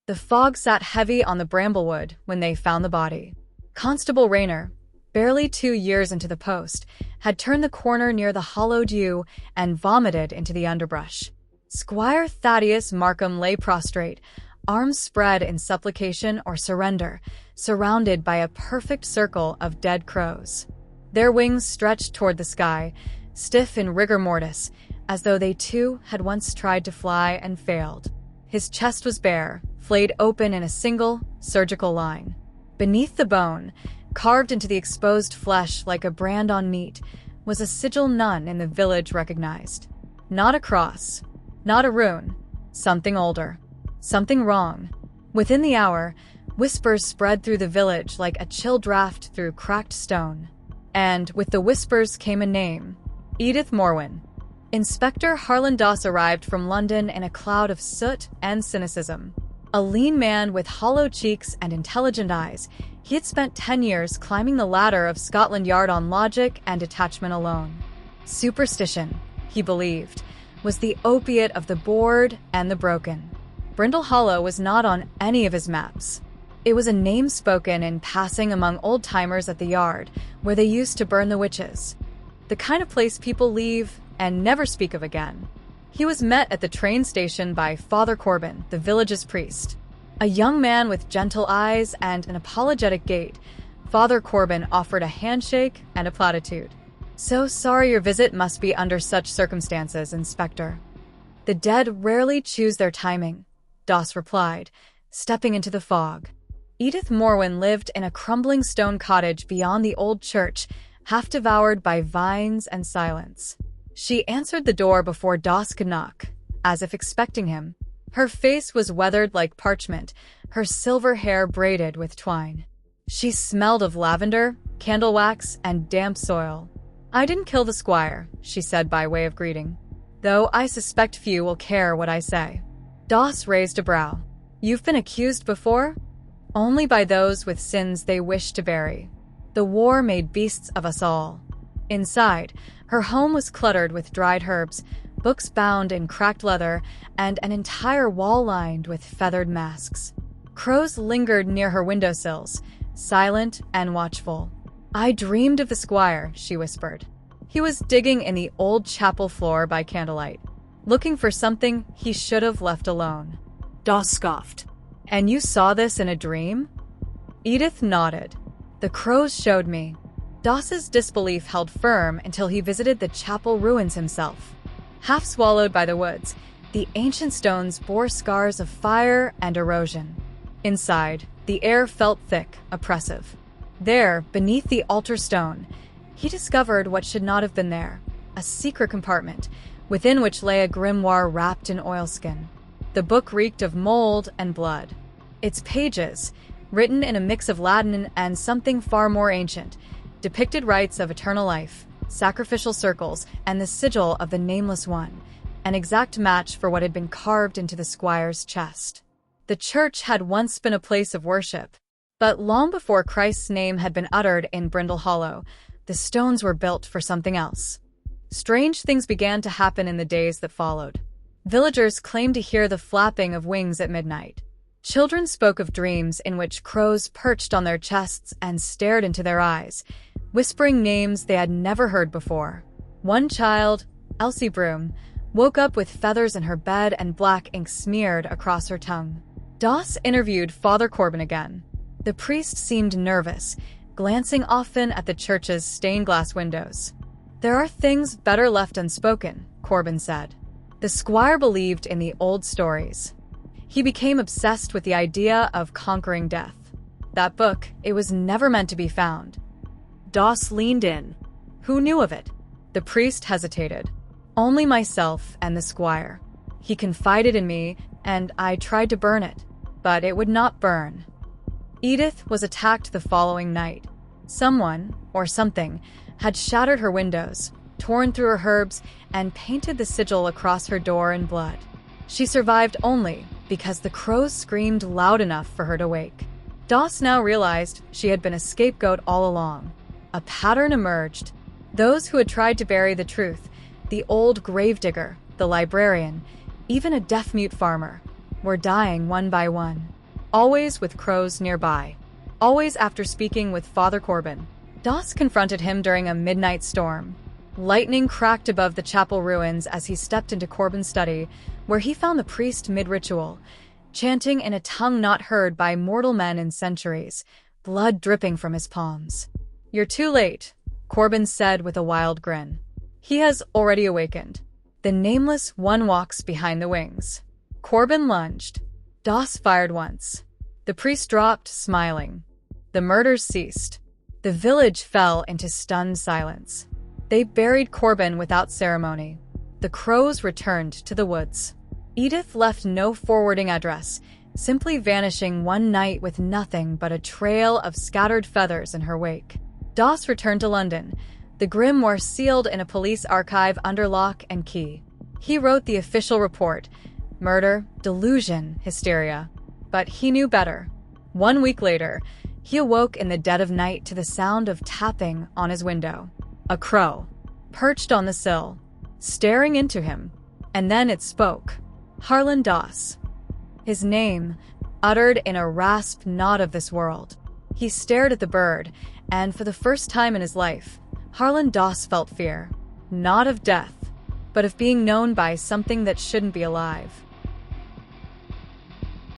The fog sat heavy on the bramblewood when they found the body. Constable Rayner, barely 2 years into the post, had turned the corner near the hollowed yew and vomited into the underbrush. Squire Thaddeus Markham lay prostrate, arms spread in supplication or surrender, surrounded by a perfect circle of dead crows. Their wings stretched toward the sky, stiff in rigor mortis, as though they too had once tried to fly and failed. His chest was bare, flayed open in a single, surgical line. Beneath the bone, carved into the exposed flesh like a brand on meat, was a sigil none in the village recognized. Not a cross, not a rune, something older, something wrong. Within the hour, whispers spread through the village like a chill draft through cracked stone. And with the whispers came a name: Edith Morwyn. Inspector Harlan Doss arrived from London in a cloud of soot and cynicism. A lean man with hollow cheeks and intelligent eyes, he had spent 10 years climbing the ladder of Scotland Yard on logic and detachment alone. Superstition, he believed, was the opiate of the bored and the broken. Brindle Hollow was not on any of his maps. It was a name spoken in passing among old-timers at the yard, where they used to burn the witches. The kind of place people leave and never speak of again. He was met at the train station by Father Corbin, the village's priest. A young man with gentle eyes and an apologetic gait, Father Corbin offered a handshake and a platitude. "So sorry your visit must be under such circumstances, Inspector." "The dead rarely choose their timing," Doss replied, stepping into the fog. Edith Morwyn lived in a crumbling stone cottage beyond the old church, half devoured by vines and silence. She answered the door before Doss could knock, as if expecting him. Her face was weathered like parchment, her silver hair braided with twine. She smelled of lavender, candle wax, and damp soil. "I didn't kill the squire," she said by way of greeting, "though I suspect few will care what I say." Doss raised a brow. "You've been accused before?" "Only by those with sins they wish to bury. The war made beasts of us all." Inside, her home was cluttered with dried herbs, books bound in cracked leather, and an entire wall lined with feathered masks. Crows lingered near her windowsills, silent and watchful. "I dreamed of the squire," she whispered. "He was digging in the old chapel floor by candlelight, looking for something he should have left alone." Doss scoffed. "And you saw this in a dream?" Edith nodded. "The crows showed me." Doss's disbelief held firm until he visited the chapel ruins himself. Half swallowed by the woods, the ancient stones bore scars of fire and erosion. Inside, the air felt thick, oppressive. There, beneath the altar stone, he discovered what should not have been there, a secret compartment, within which lay a grimoire wrapped in oilskin. The book reeked of mold and blood. Its pages, written in a mix of Latin and something far more ancient, depicted rites of eternal life, sacrificial circles, and the sigil of the Nameless One, an exact match for what had been carved into the squire's chest. The church had once been a place of worship, but long before Christ's name had been uttered in Brindle Hollow, the stones were built for something else. Strange things began to happen in the days that followed. Villagers claimed to hear the flapping of wings at midnight. Children spoke of dreams in which crows perched on their chests and stared into their eyes, whispering names they had never heard before. One child, Elsie Broom, woke up with feathers in her bed and black ink smeared across her tongue. Doss interviewed Father Corbin again. The priest seemed nervous, glancing often at the church's stained glass windows. "There are things better left unspoken," Corbin said. The squire believed in the old stories. He became obsessed with the idea of conquering death. That book, it was never meant to be found. Doss leaned in. "Who knew of it?" The priest hesitated. "Only myself and the squire. He confided in me, and I tried to burn it, but it would not burn." Edith was attacked the following night. Someone, or something, had shattered her windows, torn through her herbs, and painted the sigil across her door in blood. She survived only because the crows screamed loud enough for her to wake. Doss now realized she had been a scapegoat all along. A pattern emerged. Those who had tried to bury the truth, the old gravedigger, the librarian, even a deaf-mute farmer, were dying one by one. always with crows nearby, always after speaking with Father Corbin. Doss confronted him during a midnight storm. Lightning cracked above the chapel ruins as he stepped into Corbin's study, where he found the priest mid-ritual, chanting in a tongue not heard by mortal men in centuries, blood dripping from his palms. "You're too late," Corbin said with a wild grin. "He has already awakened." The nameless one walks behind the wings. Corbin lunged. Doss fired once. The priest dropped, smiling. The murders ceased. The village fell into stunned silence. They buried Corbin without ceremony. The crows returned to the woods. Edith left no forwarding address, simply vanishing one night with nothing but a trail of scattered feathers in her wake. Doss returned to London, the Grimoire sealed in a police archive under lock and key. He wrote the official report: murder, delusion, hysteria. But he knew better. 1 week later, he awoke in the dead of night to the sound of tapping on his window. A crow, perched on the sill, staring into him. And then it spoke. Harlan Doss. His name, uttered in a rasp not of this world. He stared at the bird, and for the first time in his life, Harlan Doss felt fear. Not of death, but of being known by something that shouldn't be alive.